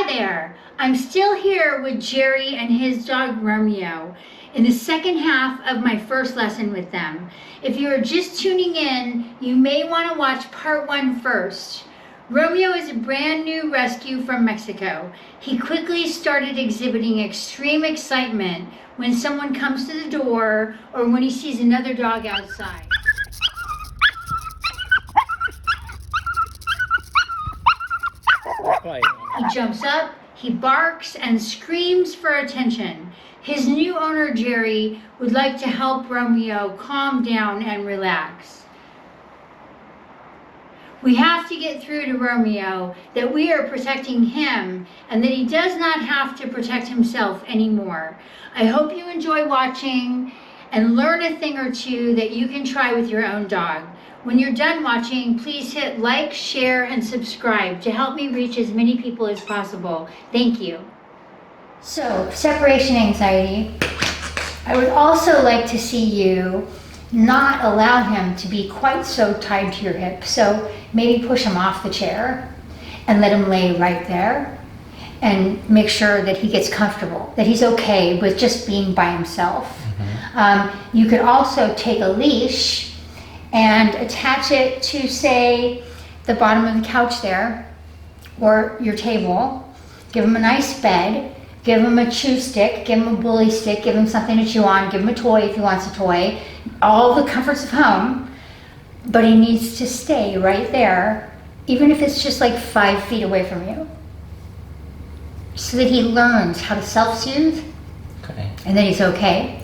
there! I'm still here with Jerry and his dog Romeo in the second half of my first lesson with them. If you are just tuning in, you may want to watch part 1 first. Romeo is a brand new rescue from Mexico. He quickly started exhibiting extreme excitement when someone comes to the door or when he sees another dog outside. He jumps up, he barks and screams for attention. His new owner, Jerry, would like to help Romeo calm down and relax. We have to get through to Romeo that we are protecting him and that he does not have to protect himself anymore. I hope you enjoy watching and learn a thing or two that you can try with your own dog. When you're done watching, please hit like, share, and subscribe to help me reach as many people as possible. Thank you. So, separation anxiety. I would also like to see you not allow him to be quite so tied to your hip. So maybe push him off the chair and let him lay right there and make sure that he gets comfortable, that he's okay with just being by himself. You could also take a leash and attach it to, say, the bottom of the couch there or your table. Give him a nice bed. Give him a chew stick, give him a bully stick, give him something to chew on, give him a toy if he wants a toy. All the comforts of home, but he needs to stay right there, even if it's just like 5 feet away from you, so that he learns how to self-soothe and that he's okay.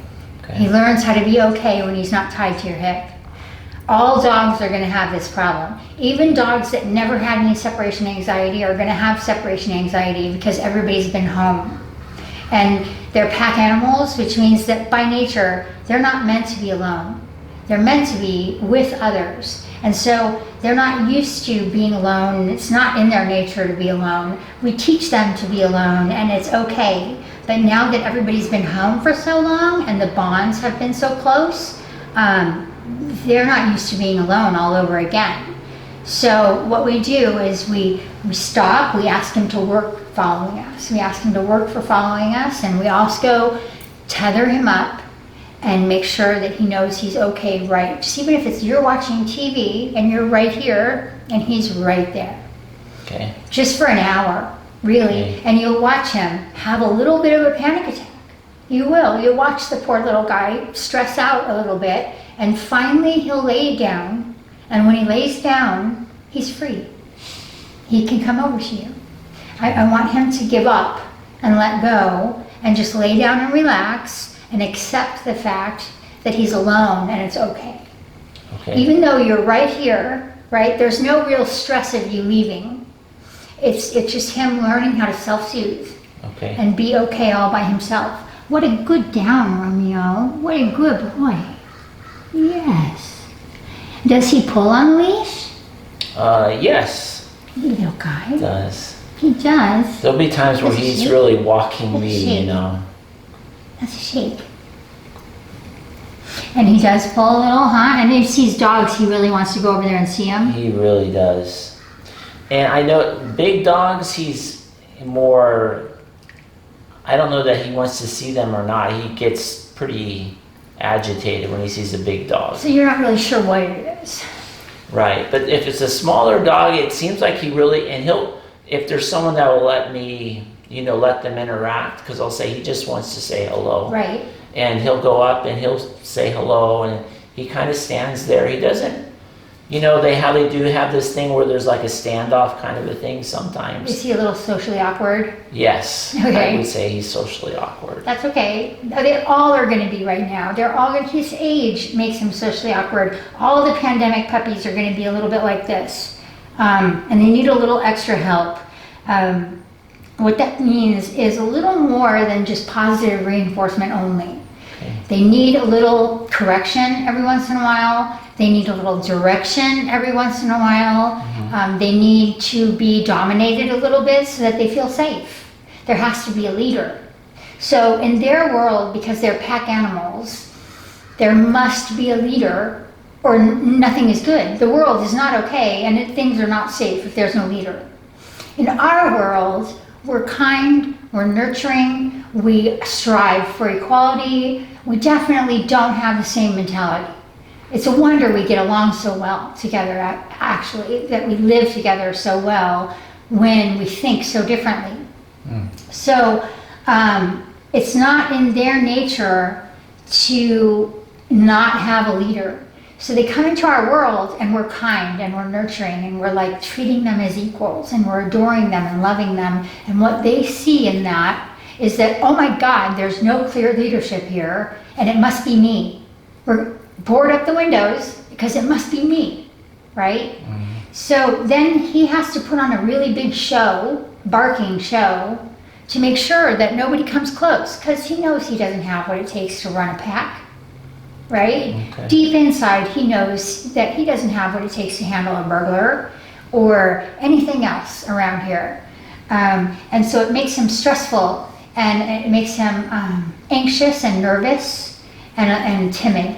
He learns how to be okay when he's not tied to your hip. All dogs are going to have this problem. Even dogs that never had any separation anxiety are going to have separation anxiety because everybody's been home. And they're pack animals, which means that by nature, they're not meant to be alone. They're meant to be with others. And so they're not used to being alone. It's not in their nature to be alone. We teach them to be alone, and it's okay. But now that everybody's been home for so long and the bonds have been so close, they're not used to being alone all over again. So what we do is we stop, we ask him to work following us. We ask him to work for following us, and we also tether him up and make sure that he knows he's okay, right? Just even if it's you're watching TV and you're right here and he's right there. Okay. Just for an hour, really. And you'll watch him have a little bit of a panic attack. You will. You'll watch the poor little guy stress out a little bit, and finally he'll lay down, and when he lays down, he's free. He can come over to you. I want him to give up and let go and just lay down and relax and accept the fact that he's alone and it's okay. Even though you're right here, right, there's no real stress of you leaving. It's just him learning how to self-soothe and be okay all by himself. What a good down, Romeo. What a good boy. Yes. Does he pull on leash? Yes. Little guy. He does. He does. There'll be times where he's really walking me, you know. That's a shake. And he does pull a little, huh? And if he sees dogs, he really wants to go over there and see them. He really does. And I know big dogs, he's more, I don't know that he wants to see them or not. He gets pretty agitated when he sees a big dog. So you're not really sure what it is. Right. But if it's a smaller dog, it seems like he really, and if there's someone that will let me, let them interact, because I'll say he just wants to say hello. Right. And he'll go up and he'll say hello, and he kind of stands there. He doesn't, they do have this thing where there's like a standoff kind of a thing sometimes. Is he a little socially awkward? Yes. Okay. I would say he's socially awkward. That's okay. They all are going to be right now. They're all going to, his age makes him socially awkward. All the pandemic puppies are going to be a little bit like this. And they need a little extra help. What that means is a little more than just positive reinforcement only. They need a little correction every once in a while. They need a little direction every once in a while. They need to be dominated a little bit so that they feel safe. There has to be a leader. So in their world, because they're pack animals, there must be a leader or nothing is good. The world is not okay and things are not safe if there's no leader. In our world, We're kind, we're nurturing, we strive for equality. We definitely don't have the same mentality. It's a wonder we get along so well together, actually, that we live together so well when we think so differently. So it's not in their nature to not have a leader. So they come into our world and we're kind and we're nurturing and we're like treating them as equals and we're adoring them and loving them. And what they see in that is that, oh my God, there's no clear leadership here and it must be me. We're board up the windows because it must be me, right? So then he has to put on a really big show, barking show, to make sure that nobody comes close because he knows he doesn't have what it takes to run a pack. Right? Okay. Deep inside, he knows that he doesn't have what it takes to handle a burglar or anything else around here. And so it makes him stressful and it makes him anxious and nervous and timid,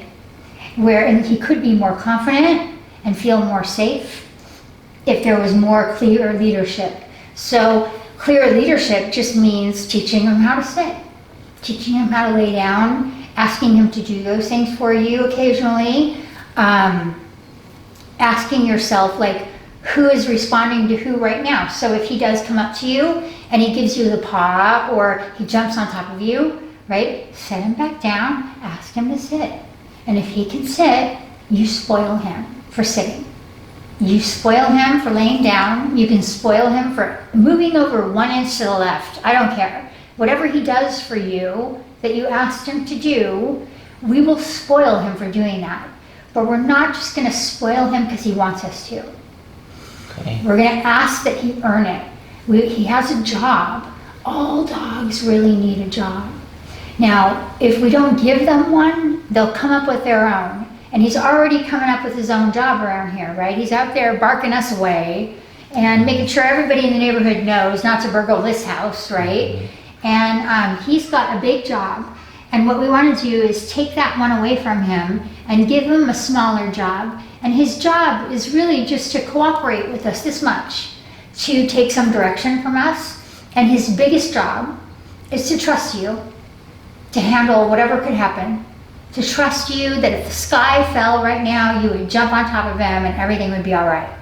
and he could be more confident and feel more safe if there was more clear leadership. So clear leadership just means teaching him how to sit, teaching him how to lay down, asking him to do those things for you occasionally, asking yourself, like, who is responding to who right now? So if he does come up to you and he gives you the paw or he jumps on top of you, right, set him back down, ask him to sit. And if he can sit, you spoil him for sitting. You spoil him for laying down. You can spoil him for moving over 1 inch to the left. I don't care. Whatever he does for you that you asked him to do, we will spoil him for doing that. But we're not just going to spoil him because he wants us to. Okay. We're going to ask that he earn it. He has a job. All dogs really need a job. Now, if we don't give them one, they'll come up with their own. And he's already coming up with his own job around here, right? He's out there barking us away and making sure everybody in the neighborhood knows not to burgle this house, right? And he's got a big job. And what we want to do is take that one away from him and give him a smaller job. And his job is really just to cooperate with us this much, to take some direction from us. And his biggest job is to trust you, to handle whatever could happen, to trust you that if the sky fell right now, you would jump on top of him and everything would be all right.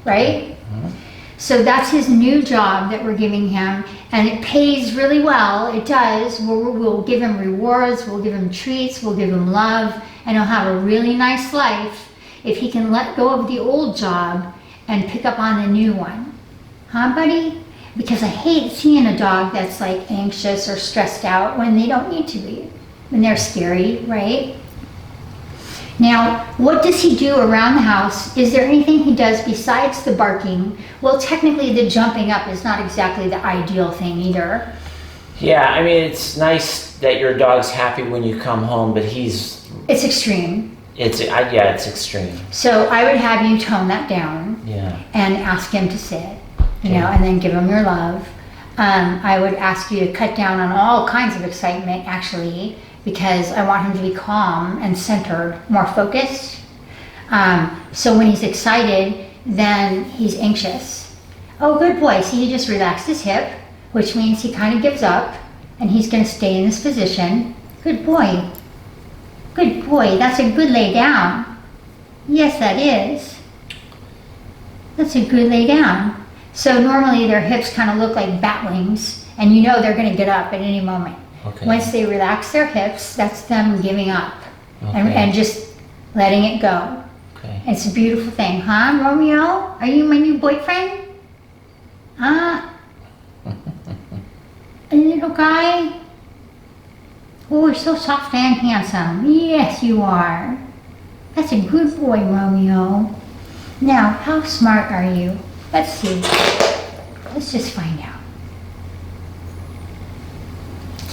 Right? So that's his new job that we're giving him, and it pays really well. It does. We'll give him rewards, we'll give him treats, we'll give him love, and he'll have a really nice life if he can let go of the old job and pick up on the new one. Huh, buddy? Because I hate seeing a dog that's like anxious or stressed out when they don't need to be, when they're scary, right? Now, what does he do around the house? Is there anything he does besides the barking? Well, technically the jumping up is not exactly the ideal thing either. Yeah, I mean, it's nice that your dog's happy when you come home, but It's extreme. It's extreme. So I would have you tone that down Yeah. and ask him to sit, you Okay. know, and then give him your love. I would ask you to cut down on all kinds of excitement, actually, because I want him to be calm and centered, more focused. So when he's excited, then he's anxious. Oh, good boy. See, he just relaxed his hip, which means he kind of gives up, and he's going to stay in this position. Good boy. Good boy. That's a good lay down. Yes, that is. That's a good lay down. So normally their hips kind of look like bat wings, and you know they're going to get up at any moment. Okay. Once they relax their hips, that's them giving up and, Okay. and just letting it go. Okay. It's a beautiful thing, huh, Romeo? Are you my new boyfriend? Huh? A little guy? Oh, you're so soft and handsome. Yes, you are. That's a good boy, Romeo. Now, how smart are you? Let's see. Let's just find out.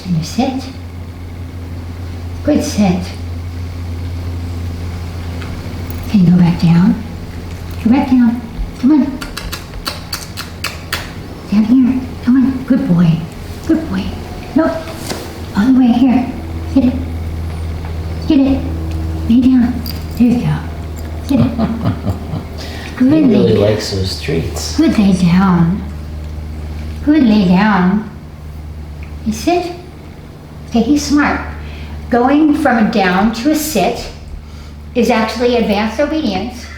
Can you sit? Good sit. Can you go back down? Go back down. Come on. Down here. Come on. Good boy. Good boy. Nope. All the way here. Get it. Get it. Lay down. There you go. Get it. Good He really lay down. likes those treats. Good lay down. Good, lay down. You sit. Okay, he's smart. Going from a down to a sit is actually advanced obedience.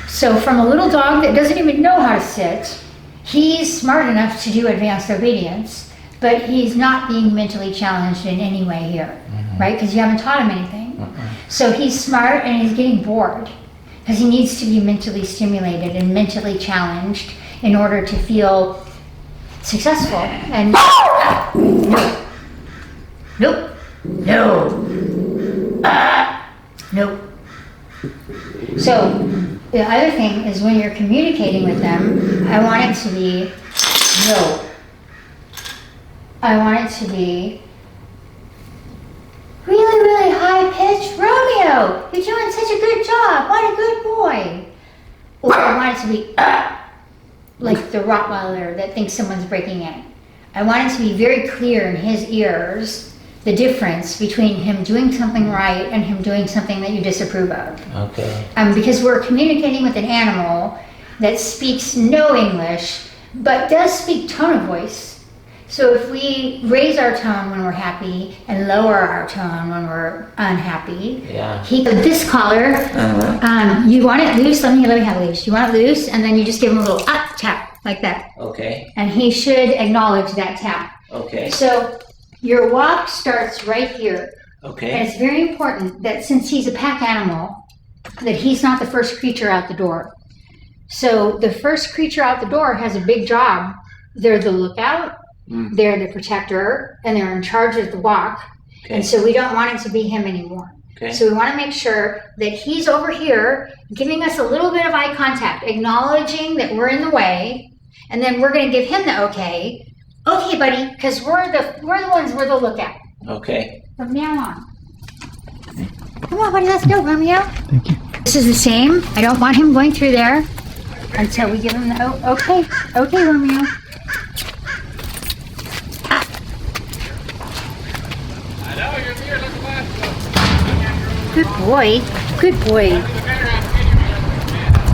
So from a little dog that doesn't even know how to sit, he's smart enough to do advanced obedience, but he's not being mentally challenged in any way here, right? Because you haven't taught him anything. So he's smart and he's getting bored because he needs to be mentally stimulated and mentally challenged in order to feel successful. And nope, nope. So the other thing is when you're communicating with them, I want it to be no. I want it to be really, really high pitched. Romeo, you're doing such a good job. What a good boy. Or I want it to be like the Rottweiler that thinks someone's breaking in. I want it to be very clear in his ears the difference between him doing something right and him doing something that you disapprove of. Okay. Because we're communicating with an animal that speaks no English, but does speak tone of voice. So if we raise our tone when we're happy and lower our tone when we're unhappy, this collar, you want it loose, let me have it loose. You want it loose, and then you just give him a little tap, like that. Okay. And he should acknowledge that tap. Okay. So your walk starts right here. Okay. And it's very important that since he's a pack animal, that he's not the first creature out the door. So the first creature out the door has a big job. They're the lookout, they're the protector, and they're in charge of the walk. Okay. And so we don't want it to be him anymore. Okay. So we want to make sure that he's over here giving us a little bit of eye contact, acknowledging that we're in the way, and then we're going to give him the okay. Okay, buddy, because we're the ones lookout. Okay. From now on. Come on, buddy, let's go, Romeo. Thank you. This is the same. I don't want him going through there until we give him the okay. Okay, Romeo. Good boy. Good boy.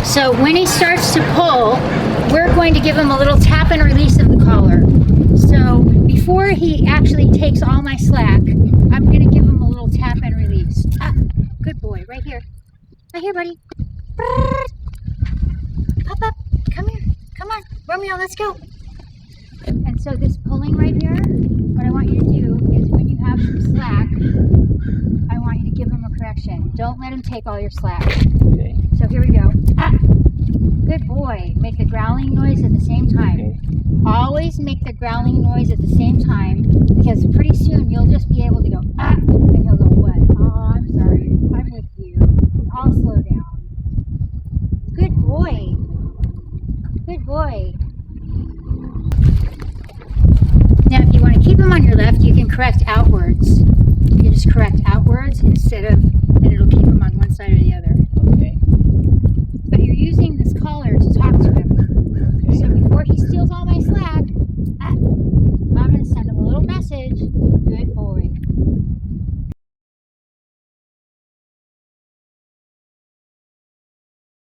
So when he starts to pull, we're going to give him a little tap and release of the collar. So before he actually takes all my slack, I'm going to give him a little tap and release. Good boy. Right here. Right here, buddy. Pop up. Come here. Come on. Romeo, let's go. And so this pulling right here, what I want you to do is when you have some slack, I want you to give him a correction. Don't let him take all your slack. Okay. So here we go. Good boy. Make the growling noise at the same time. Okay. Always make the growling noise at the same time, because pretty soon you'll just be able to go, and he'll go, what? Oh, I'm sorry. I'm with you. I'll slow down. Good boy. Good boy. Now, if you want to keep him on your left, you can correct outwards. You can just correct outwards instead of, and it'll keep him on one side or the other.